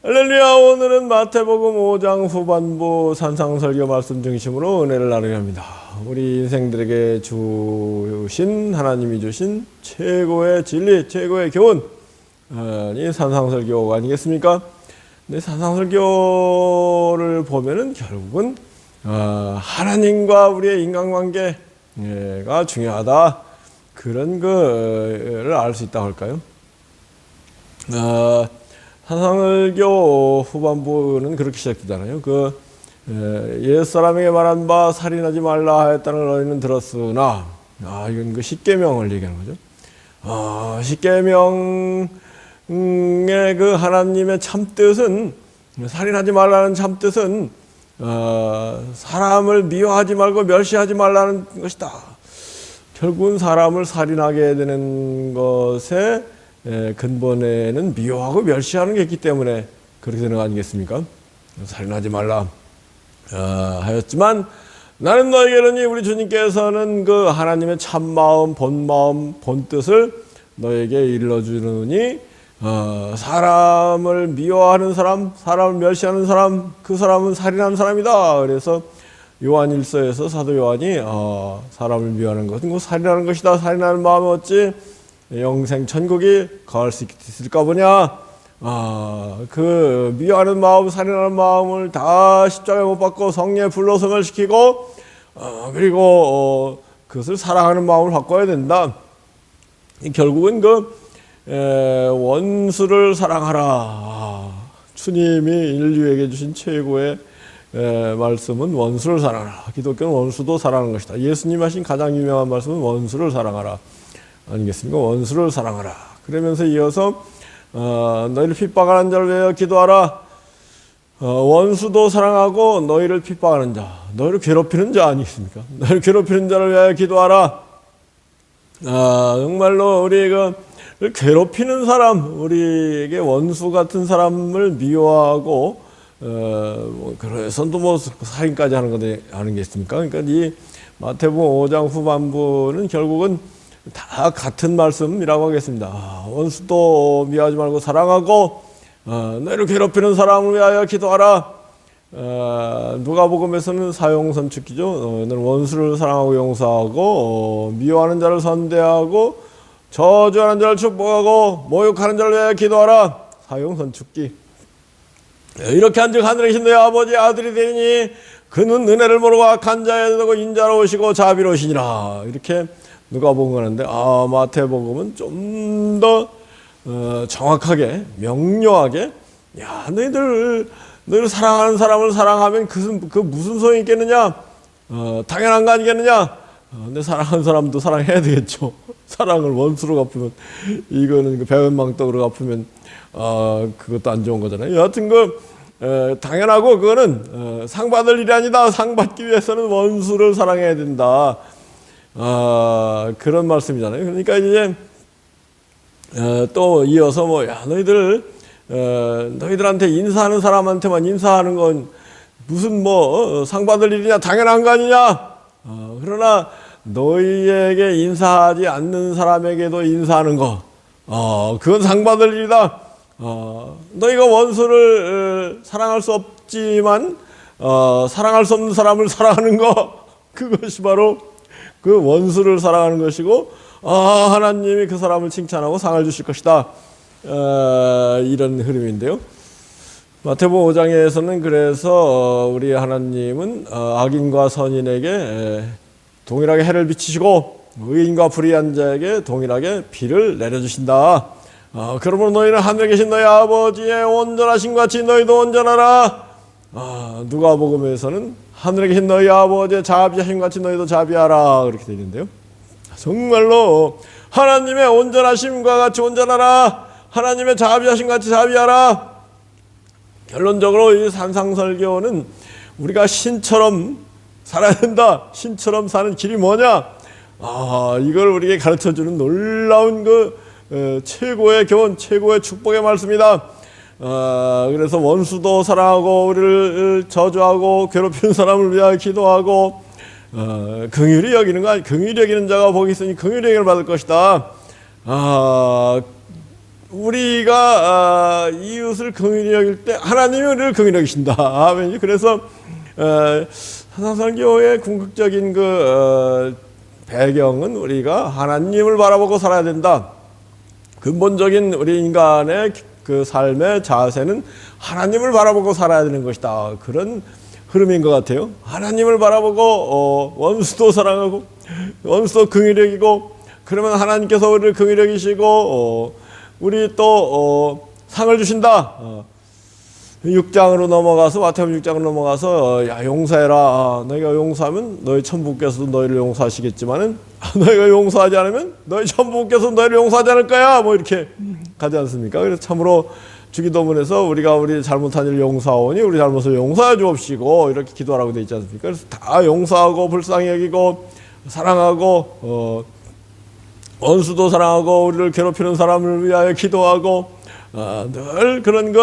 할렐루야. 오늘은 마태복음 5장 후반부 산상설교 말씀 중심으로 은혜를 나누려 합니다. 우리 인생들에게 주신 하나님이 주신 최고의 진리, 최고의 교훈이 산상설교가 아니겠습니까? 근데 산상설교를 보면은 결국은 하나님과 우리의 인간관계가 중요하다, 그런 거를 알 수 있다고 할까요? 산상설교 후반부는 그렇게 시작되잖아요. 옛사람에게 말한 바 살인하지 말라 하였다는 너희는 들었으나, 이건 그 십계명을 얘기하는 거죠. 십계명의 그 하나님의 참뜻은, 살인하지 말라는 참뜻은 사람을 미워하지 말고 멸시하지 말라는 것이다. 결국은 사람을 살인하게 되는 것에 근본에는 미워하고 멸시하는 게 있기 때문에 그렇게 되는 거 아니겠습니까? 살인하지 말라 하였지만 나는 너에게 이르니, 우리 주님께서는 그 하나님의 참마음, 본마음, 본뜻을 너에게 일러주느니, 사람을 미워하는 사람, 사람을 멸시하는 사람, 그 사람은 살인하는 사람이다. 그래서 요한일서에서 사도 요한이 사람을 미워하는 것은 그 살인하는 것이다. 살인하는 마음이 어찌 영생 천국이 가할 수 있을까 보냐. 그 미워하는 마음, 살인하는 마음을 다 십자가에 못 박고 성령의 불로 소멸시키고, 그리고 그것을 사랑하는 마음을 바꿔야 된다. 결국은 원수를 사랑하라. 주님이 인류에게 주신 최고의 말씀은 원수를 사랑하라. 기독교는 원수도 사랑하는 것이다. 예수님 하신 가장 유명한 말씀은 원수를 사랑하라 아니겠습니까? 원수를 사랑하라. 그러면서 이어서 너희를 핍박하는 자를 위하여 기도하라. 원수도 사랑하고 너희를 핍박하는 자, 너희를 괴롭히는 자 아니겠습니까? 너희를 괴롭히는 자를 위하여 기도하라. 정말로 우리가 괴롭히는 사람, 우리에게 원수 같은 사람을 미워하고 그래서 또 살인까지 하는 거 아니겠습니까? 그러니까 이 마태복음 5장 후반부는 결국은 다 같은 말씀이라고 하겠습니다. 원수도 미워하지 말고 사랑하고, 너희를 괴롭히는 사람을 위하여 기도하라. 누가복음에서는 사용선축기죠. 너는 원수를 사랑하고 용서하고, 미워하는 자를 선대하고, 저주하는 자를 축복하고, 모욕하는 자를 위하여 기도하라. 사용선축기. 이렇게 한즉 하늘에 계신 너희 아버지 아들이 되니 그는 은혜를 모르고 악한 자에 대고 인자로우시고 자비로우시니라. 이렇게 누가복음 하는데, 마태복음은 좀 더 정확하게, 명료하게, 너희들 사랑하는 사람을 사랑하면 그 무슨 소용이 있겠느냐? 당연한 거 아니겠느냐? 근데 사랑하는 사람도 사랑해야 되겠죠. 사랑을 원수로 갚으면, 이거는 배은망덕으로 갚으면 그것도 안 좋은 거잖아요. 여하튼 당연하고, 그거는 상 받을 일이 아니다. 상 받기 위해서는 원수를 사랑해야 된다. 그런 말씀이잖아요. 그러니까 이제 또 이어서 너희들한테 인사하는 사람한테만 인사하는 건 무슨 상 받을 일이냐, 당연한 거 아니냐. 그러나 너희에게 인사하지 않는 사람에게도 인사하는 거, 그건 상 받을 일이다. 너희가 원수를 사랑할 수 없지만 사랑할 수 없는 사람을 사랑하는 거, 그것이 바로 그 원수를 사랑하는 것이고, 하나님이 그 사람을 칭찬하고 상을 주실 것이다. 이런 흐름인데요. 마태복음 5장에서는 그래서 우리 하나님은 악인과 선인에게 동일하게 해를 비치시고, 의인과 불의한 자에게 동일하게 비를 내려주신다. 그러므로 너희는 하늘에 계신 너희 아버지의 온전하신 같이 너희도 온전하라. 누가복음에서는 하늘에 계신 너희 아버지의 자비하심 같이 너희도 자비하라, 그렇게 되어 있는데요. 정말로 하나님의 온전하심과 같이 온전하라. 하나님의 자비하심 같이 자비하라. 결론적으로 이 산상설교는 우리가 신처럼 살아야 된다. 신처럼 사는 길이 뭐냐? 이걸 우리에게 가르쳐주는 놀라운 최고의 교훈, 최고의 축복의 말씀이다. 그래서 원수도 사랑하고, 우리를 저주하고 괴롭히는 사람을 위하여 기도하고, 긍휼히 여기는 자가 복이 있으니 긍휼히 여김을 받을 것이다. 우리가 이웃을 긍휼히 여길 때 하나님이 우리를 긍휼히 여기신다. 아멘. 그래서 한상선교의 궁극적인 배경은 우리가 하나님을 바라보고 살아야 된다. 근본적인 우리 인간의 그 삶의 자세는 하나님을 바라보고 살아야 되는 것이다. 그런 흐름인 것 같아요. 하나님을 바라보고 원수도 사랑하고 원수도 긍휼히 여기고, 그러면 하나님께서 우리를 긍휼히 여기시고 우리 또 상을 주신다. 6장으로 넘어가서, 마태복음 6장으로 넘어가서 야 용서해라. 너희가 용서하면 너희 천부께서도 너희를 용서하시겠지만은 너희가 용서하지 않으면 너희 천부께서도 너희를 용서하지 않을 거야. 뭐 이렇게 가지 않습니까? 그래서 참으로 주기도문에서 우리가 우리 잘못한 일을 용서하오니 우리 잘못을 용서해 주옵시고 이렇게 기도하라고 되어 있지 않습니까? 그래서 다 용서하고 불쌍히 여기고 사랑하고 원수도 사랑하고 우리를 괴롭히는 사람을 위하여 기도하고 늘 그런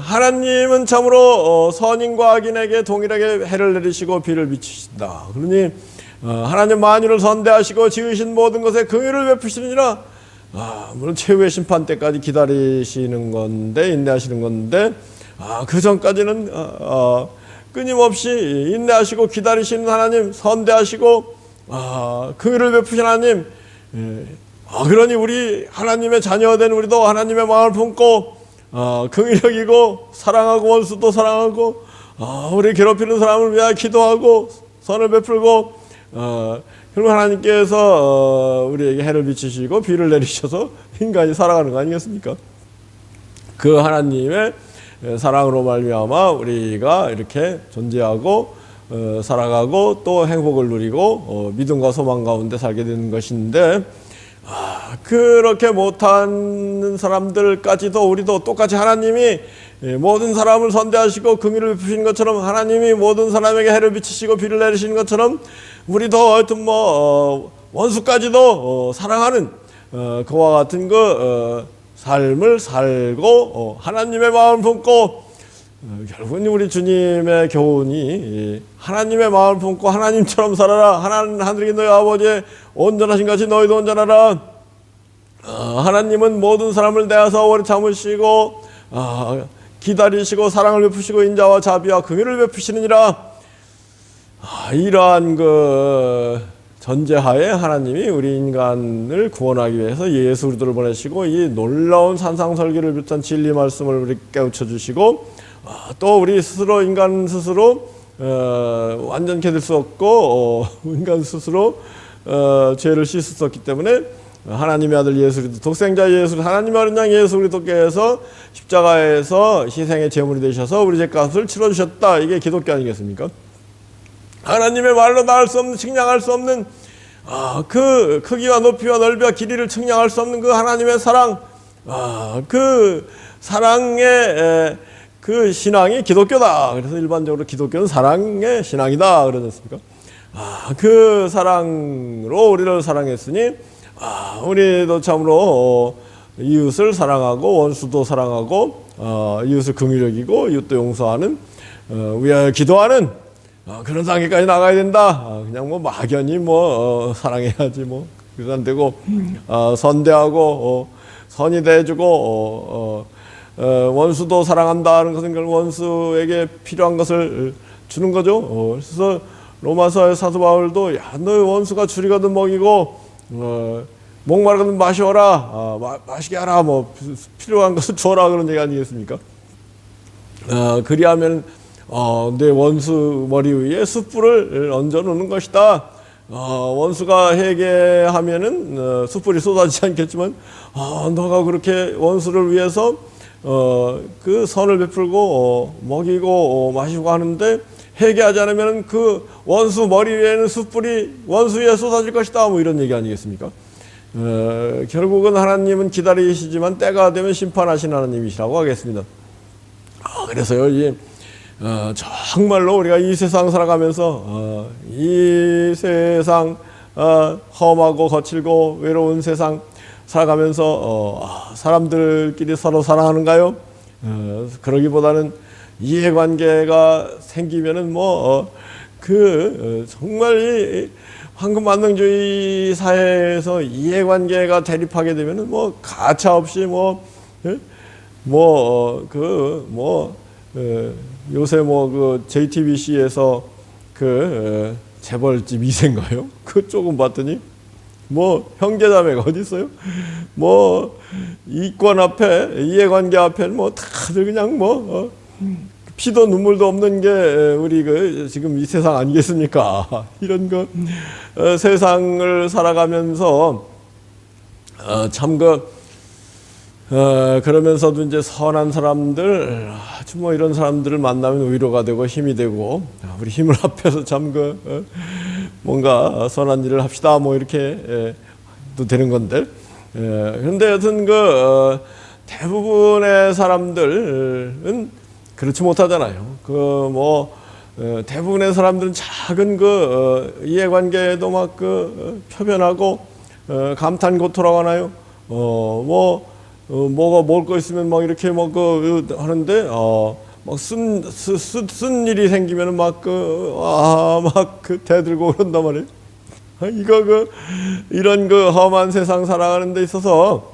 하나님은 참으로 선인과 악인에게 동일하게 해를 내리시고 비를 비추신다. 그러니 하나님 만유를 선대하시고 지으신 모든 것에 긍휼을 베푸시느니라. 물론 최후의 심판 때까지 기다리시는 건데, 인내하시는 건데, 그 전까지는 끊임없이 인내하시고 기다리시는 하나님, 선대하시고 긍휼을 베푸신 하나님. 그러니 우리 하나님의 자녀된 우리도 하나님의 마음을 품고 긍휼히 여기고 사랑하고 원수도 사랑하고 우리 괴롭히는 사람을 위하여 기도하고 선을 베풀고 결국 하나님께서 우리에게 해를 비추시고 비를 내리셔서 인간이 살아가는 거 아니겠습니까? 그 하나님의 사랑으로 말미암아 우리가 이렇게 존재하고 살아가고 또 행복을 누리고 믿음과 소망 가운데 살게 되는 것인데, 그렇게 못하는 사람들까지도 우리도 똑같이 하나님이 모든 사람을 선대하시고 긍휼을 베푸신 것처럼, 하나님이 모든 사람에게 해를 비추시고 비를 내리시는 것처럼 우리도 하여튼 원수까지도 사랑하는 그와 같은 삶을 살고 하나님의 마음을 품고, 결국은 우리 주님의 교훈이 하나님의 마음을 품고 하나님처럼 살아라. 하늘에 너희 아버지의 온전하신 같이 너희도 온전하라. 하나님은 모든 사람을 대하사 오래 참으시고 기다리시고 사랑을 베푸시고 인자와 자비와 긍휼을 베푸시느니라. 이러한 전제하에 하나님이 우리 인간을 구원하기 위해서 예수 그리스도를 보내시고 이 놀라운 산상설계를 비롯한 진리 말씀을 우리 깨우쳐 주시고, 또 우리 스스로 인간 스스로 완전케 될 수 없고 인간 스스로 죄를 씻을 수 없기 때문에 하나님의 아들 예수 그리스도, 독생자 예수, 하나님의 어린 양 예수 그리스도께서 십자가에서 희생의 제물이 되셔서 우리 죄값을 치러주셨다. 이게 기독교 아니겠습니까? 하나님의 말로 나을 수 없는, 측량할 수 없는 그 크기와 높이와 넓이와 길이를 측량할 수 없는 그 하나님의 사랑, 그 사랑의 그 신앙이 기독교다. 그래서 일반적으로 기독교는 사랑의 신앙이다 그러지 않습니까? 그 사랑으로 우리를 사랑했으니 우리도 참으로 이웃을 사랑하고 원수도 사랑하고 이웃을 긍휼히 여기고 이웃도 용서하는 위하여 기도하는 그런 단계까지 나가야 된다. 그냥 막연히 사랑해야지 그래서 안 되고 선대하고 선이 대해주고 원수도 사랑한다는 것은 원수에게 필요한 것을 주는 거죠. 그래서 로마서의 사도 바울도 너희 원수가 줄이거든 먹이고 목마르거든 마셔라, 마시게 하라, 필요한 것을 줘라 그런 얘기 아니겠습니까? 그리하면 내 원수 머리 위에 숯불을 얹어 놓는 것이다. 원수가 회개하면은 숯불이 쏟아지지 않겠지만 너가 그렇게 원수를 위해서 그 선을 베풀고 먹이고 마시고 하는데 회개하지 않으면 그 원수 머리 위에는 숯불이 원수 위에 쏟아질 것이다. 이런 얘기 아니겠습니까? 결국은 하나님은 기다리시지만 때가 되면 심판하신 하나님이시라고 하겠습니다. 그래서요, 정말로 우리가 이 세상 살아가면서 이 세상 험하고 거칠고 외로운 세상 살아가면서 사람들끼리 서로 사랑하는가요? 그러기보다는 이해관계가 생기면은 정말 이 황금 만능주의 사회에서 이해관계가 대립하게 되면은 뭐 가차 없이 요새 그 JTBC에서 재벌집 2세인가요? 그 조금 봤더니 형제자매가 어디 있어요? 이권 앞에 이해관계 앞에 다들 그냥 피도 눈물도 없는 게 우리 지금 이 세상 아니겠습니까? 이런 세상을 살아가면서 그러면서도 이제 선한 사람들 아주 이런 사람들을 만나면 위로가 되고 힘이 되고 우리 힘을 합해서 뭔가 선한 일을 합시다 이렇게 또 되는 건데 그런데 여튼 대부분의 사람들은 그렇지 못하잖아요. 대부분의 사람들은 작은 이해관계에도 표변하고 감탄고토라고 하나요? 뭐가 먹을 거 있으면 이렇게 하는데 쓴 일이 생기면은 대들고 그런단 말이에요. 이런 험한 세상 살아가는 데 있어서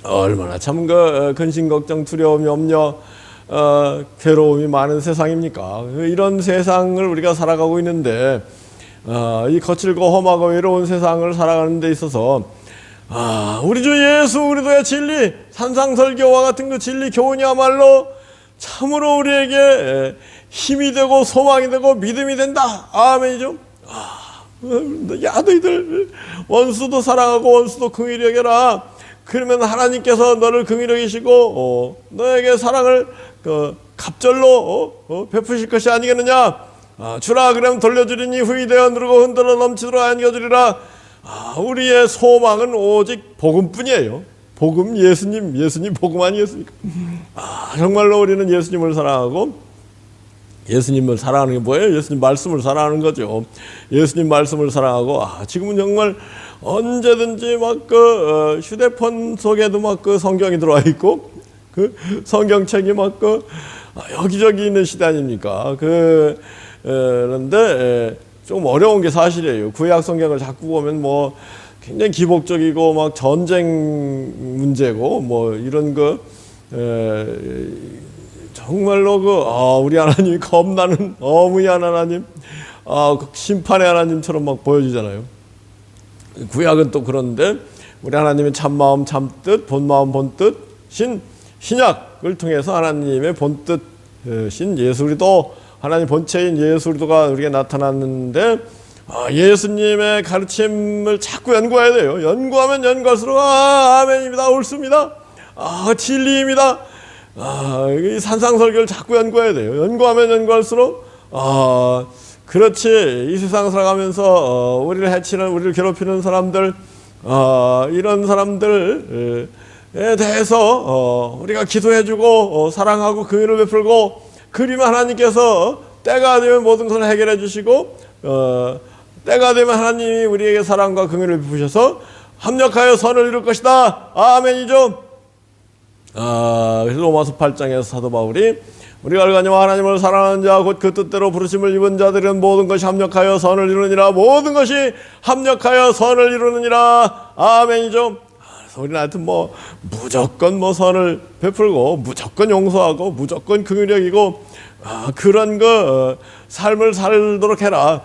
얼마나 참 근심 걱정 두려움 염려 괴로움이 많은 세상입니까? 이런 세상을 우리가 살아가고 있는데 이 거칠고 험하고 외로운 세상을 살아가는 데 있어서 우리 주 예수 그리스도의 진리 산상설교와 같은 진리 교훈이야말로 참으로 우리에게 힘이 되고 소망이 되고 믿음이 된다. 아멘이죠. 야 너희들 원수도 사랑하고 원수도 긍휼히 여겨라. 그러면 하나님께서 너를 긍휼히 여기시고 너에게 사랑을 갑절로 베푸실 것이 아니겠느냐. 주라 그러면 돌려주리니 후히 되어 누르고 흔들어 넘치도록 안겨주리라. 우리의 소망은 오직 복음뿐이에요. 복음, 예수님 복음 아니겠습니까? 정말로 우리는 예수님을 사랑하고 예수님을 사랑하는 게 뭐예요? 예수님 말씀을 사랑하는 거죠. 예수님 말씀을 사랑하고 지금은 정말 언제든지 휴대폰 속에도 성경이 들어와 있고 성경책이 여기저기 있는 시대 아닙니까? 그런데 좀 어려운 게 사실이에요. 구약 성경을 자꾸 보면 굉장히 기복적이고 전쟁 문제고 이런 정말로 우리 하나님이 겁나는 어무한 하나님, 심판의 하나님처럼 보여지잖아요. 구약은 또 그런데 우리 하나님의 참마음 참뜻, 본마음 본뜻, 신약을 통해서 하나님의 본뜻신 예수 그리스도 하나님 본체인 예수 그리스도가 우리에게 나타났는데 예수님의 가르침을 자꾸 연구해야 돼요. 연구하면 연구할수록 아멘입니다. 옳습니다. 진리입니다. 이 산상설교를 자꾸 연구해야 돼요. 연구하면 연구할수록 그렇지. 이 세상 살아가면서 우리를 해치는 우리를 괴롭히는 사람들 이런 사람들에 대해서 우리가 기도해주고 사랑하고 긍휼을 베풀고 그리면 하나님께서 때가 되면 모든 것을 해결해 주시고 때가 되면 하나님이 우리에게 사랑과 긍휼을 베푸셔서 합력하여 선을 이룰 것이다. 아멘이죠. 그래서 로마서 8장에서 사도 바울이 우리가 알거니와 하나님을 사랑하는 자 곧 그 뜻대로 부르심을 입은 자들은 모든 것이 합력하여 선을 이루느니라. 모든 것이 합력하여 선을 이루느니라. 아멘이죠. 그래서 우리는 하여튼 무조건 선을 베풀고 무조건 용서하고 무조건 긍휼히 여기고 그런 삶을 살도록 해라.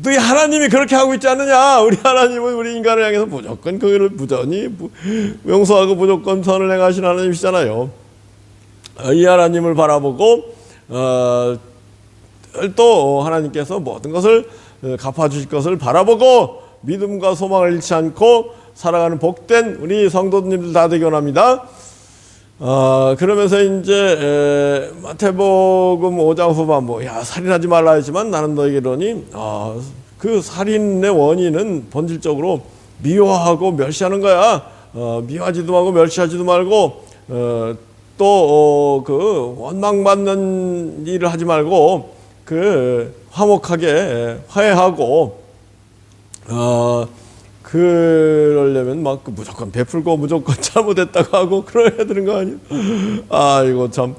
너희 하나님이 그렇게 하고 있지 않느냐? 우리 하나님은 우리 인간을 향해서 무조건 긍휼을 무전히 용서하고 무조건 선을 행하신 하나님이시잖아요. 이 하나님을 바라보고 또 하나님께서 모든 것을 갚아주실 것을 바라보고 믿음과 소망을 잃지 않고 살아가는 복된 우리 성도님들 다 되기 원합니다. 그러면서 이제 마태복음 5장 후반 살인하지 말라 했지만 나는 너에게 이르노니 그 살인의 원인은 본질적으로 미워하고 멸시하는 거야. 미워하지도 말고 멸시하지도 말고 또 원망받는 일을 하지 말고 화목하게 화해하고 그러려면 무조건 베풀고 무조건 잘못했다고 하고 그래야 되는 거 아니에요? 이거 참.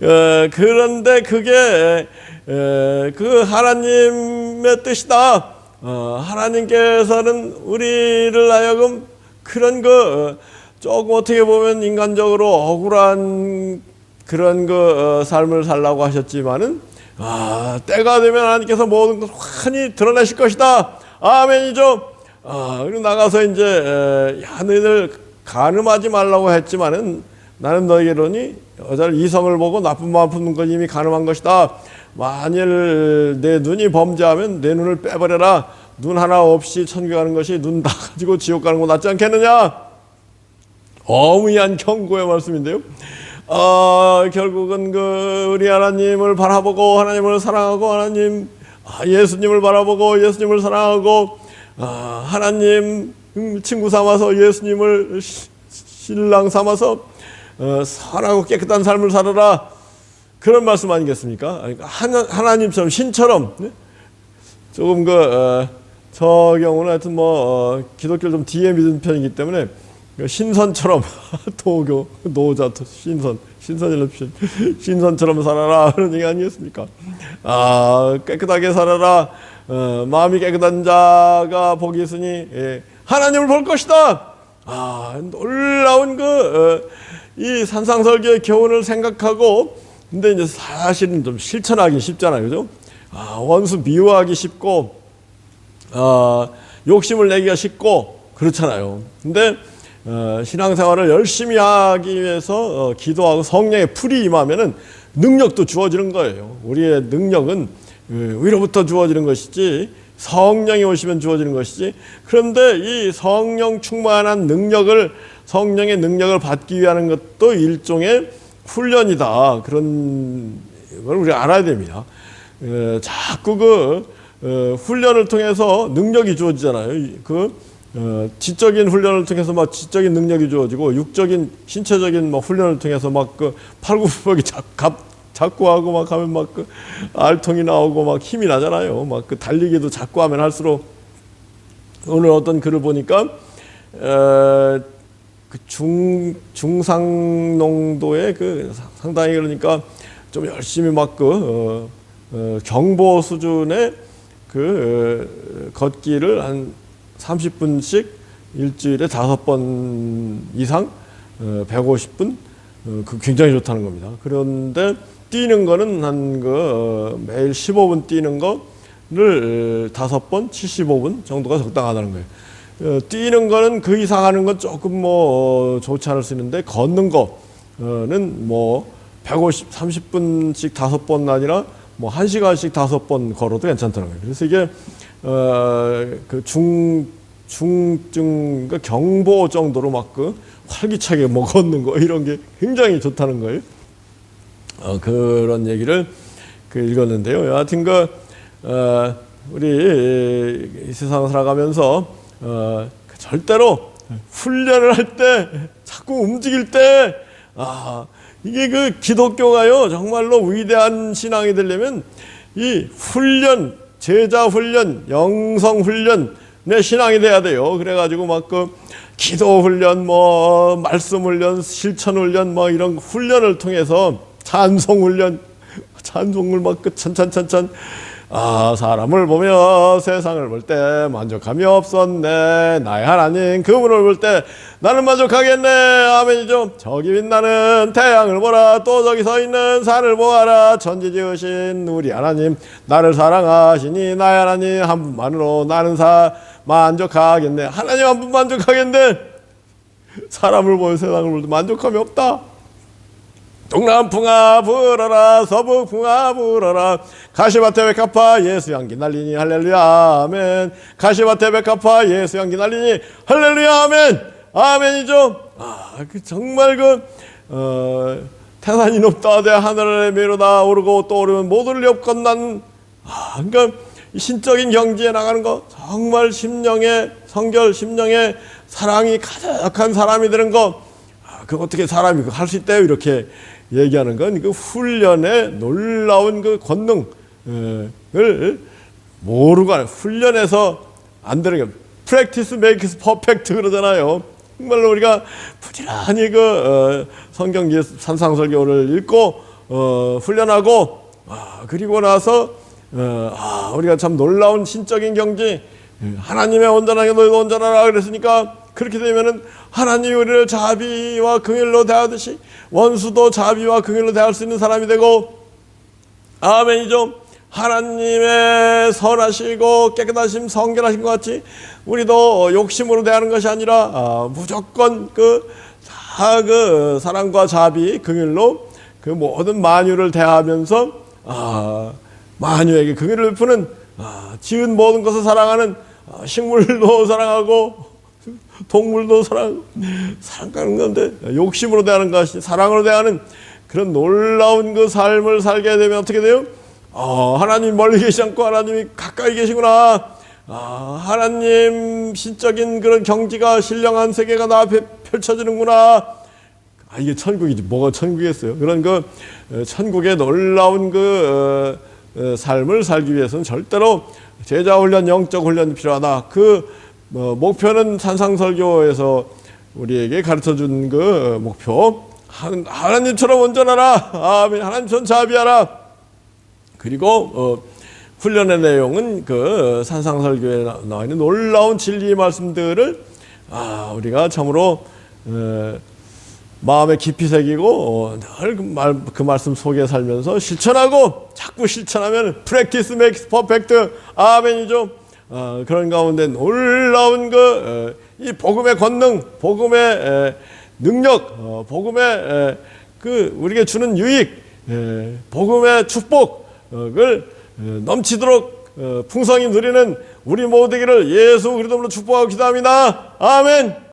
그런데 그게 그 하나님의 뜻이다. 하나님께서는 우리를 하여금 그런 조금 어떻게 보면 인간적으로 억울한 그런 삶을 살라고 하셨지만은 때가 되면 하나님께서 모든 것을 환히 드러내실 것이다. 아멘이죠. 그리고 나가서 이제 너희들 간음하지 말라고 했지만은 나는 너희에게로니 여자를 이성을 보고 나쁜 마음 품는 것 이미 간음한 것이다. 만일 내 눈이 범죄하면 내 눈을 빼버려라. 눈 하나 없이 천국에 가는 것이 눈 다 가지고 지옥 가는 거 낫지 않겠느냐. 어무한 경고의 말씀인데요. 결국은 우리 하나님을 바라보고 하나님을 사랑하고 예수님을 바라보고 예수님을 사랑하고 하나님 친구 삼아서 예수님을 신랑 삼아서 선하고 깨끗한 삶을 살아라. 그런 말씀 아니겠습니까? 그러니까 하나님처럼 신처럼 조금 저 경우는 하여튼 기독교를 좀 뒤에 믿은 편이기 때문에 신선처럼 노자 신선처럼 살아라 그런 얘기 아니겠습니까? 깨끗하게 살아라. 마음이 깨끗한 자가 복이 있으니 하나님을 볼 것이다. 놀라운 이 산상설교의 교훈을 생각하고 근데 이제 사실은 좀 실천하기 쉽잖아요, 그죠? 원수 미워하기 쉽고 욕심을 내기가 쉽고 그렇잖아요. 근데 신앙생활을 열심히 하기 위해서 기도하고 성령의 풀이 임하면은 능력도 주어지는 거예요. 우리의 능력은 위로부터 주어지는 것이지 성령이 오시면 주어지는 것이지. 그런데 이 성령 충만한 성령의 능력을 받기 위한 것도 일종의 훈련이다. 그런 걸 우리가 알아야 됩니다. 자꾸 훈련을 통해서 능력이 주어지잖아요. 지적인 훈련을 통해서 막 지적인 능력이 주어지고 육적인 신체적인 훈련을 통해서 팔굽혀펴기 자꾸 하고 막 하면 알통이 나오고 막 힘이 나잖아요. 달리기도 자꾸 하면 할수록 오늘 어떤 글을 보니까 중상 농도의 상당히 그러니까 좀 열심히 경보 수준의 걷기를 한 30분씩 일주일에 5번 이상 150분 굉장히 좋다는 겁니다. 그런데 뛰는 거는 매일 15분 뛰는 거를 5번 75분 정도가 적당하다는 거예요. 뛰는 거는 그 이상 하는 건 조금 좋지 않을 수 있는데 걷는 거는 30분씩 5번 아니라 1시간씩 5번 걸어도 괜찮다는 거예요. 그래서 이게 중증 경보 정도로 활기차게 걷는 거 이런 게 굉장히 좋다는 거예요. 그런 얘기를 읽었는데요. 여하튼 우리 이 세상을 살아가면서 절대로 훈련을 할 때 자꾸 움직일 때 이게 기독교가요 정말로 위대한 신앙이 되려면 이 훈련, 제자 훈련, 영성 훈련의 신앙이 돼야 돼요. 그래가지고 기도 훈련, 말씀 훈련, 실천 훈련, 이런 훈련을 통해서 찬송 훈련, 찬송을 찬찬 사람을 보며 세상을 볼 때 만족함이 없었네. 나의 하나님 그분을 볼 때 나는 만족하겠네. 아멘이죠. 저기 빛나는 태양을 보라. 또 저기 서 있는 산을 보아라. 천지 지으신 우리 하나님 나를 사랑하시니 나의 하나님 한 분만으로 나는 만족하겠네. 하나님 한 분 만족하겠네. 사람을 보며 세상을 볼 때 만족함이 없다. 동남풍아 불어라 서북풍아 불어라 가시밭에 백합화 예수 향기 날리니 할렐루야 아멘. 가시밭에 백합화 예수 향기 날리니 할렐루야 아멘. 아멘이죠. 정말 태산이 높다 대 하늘의 미로다 오르고 또 오르면 못 오를 엽건난 그러니까 신적인 경지에 나가는 거 정말 심령의 성결 심령의 사랑이 가득한 사람이 되는 거 어떻게 사람이 할 수 있대요? 이렇게 얘기하는 건 훈련의 놀라운 권능을 모르고 훈련해서 안 되는 게 practice makes perfect 그러잖아요. 정말로 우리가 부지런히 성경 산상설교를 읽고 훈련하고 그리고 나서 우리가 참 놀라운 신적인 경지, 하나님의 온전하게 너희도 온전하라 그랬으니까, 그렇게 되면은 하나님이 우리를 자비와 긍휼로 대하듯이 원수도 자비와 긍휼로 대할 수 있는 사람이 되고, 아멘이죠. 하나님의 선하시고 깨끗하심, 성결하신 것 같이 우리도 욕심으로 대하는 것이 아니라 무조건 그 사랑과 자비, 긍휼로 그 모든 만유를 대하면서 만유에게 긍휼을 베푸는, 지은 모든 것을 사랑하는, 식물도 사랑하고 동물도 사랑하는 건데, 욕심으로 대하는 것이 사랑으로 대하는 그런 놀라운 그 삶을 살게 되면 어떻게 돼요? 하나님 멀리 계시지 않고 하나님이 가까이 계시구나. 하나님 신적인 그런 경지가, 신령한 세계가 나 앞에 펼쳐지는구나. 이게 천국이지, 뭐가 천국이겠어요. 그런 그 천국의 놀라운 그 삶을 살기 위해서는 절대로 제자 훈련, 영적 훈련이 필요하다. 그 목표는 산상설교에서 우리에게 가르쳐 준 그 목표, 하나님처럼 온전하라. 아멘. 하나님처럼 자비하라. 그리고 훈련의 내용은 그 산상설교에 나와 있는 놀라운 진리의 말씀들을 우리가 참으로 마음에 깊이 새기고 늘 그 말씀 속에 살면서 실천하고, 자꾸 실천하면 practice makes perfect. 아멘이죠. 그런 가운데 놀라운 이 복음의 권능, 복음의 능력, 복음의 그 우리에게 주는 유익, 복음의 축복을 넘치도록 풍성히 누리는 우리 모두 되기를 예수 그리스도로 축복하고 기도합니다. 아멘.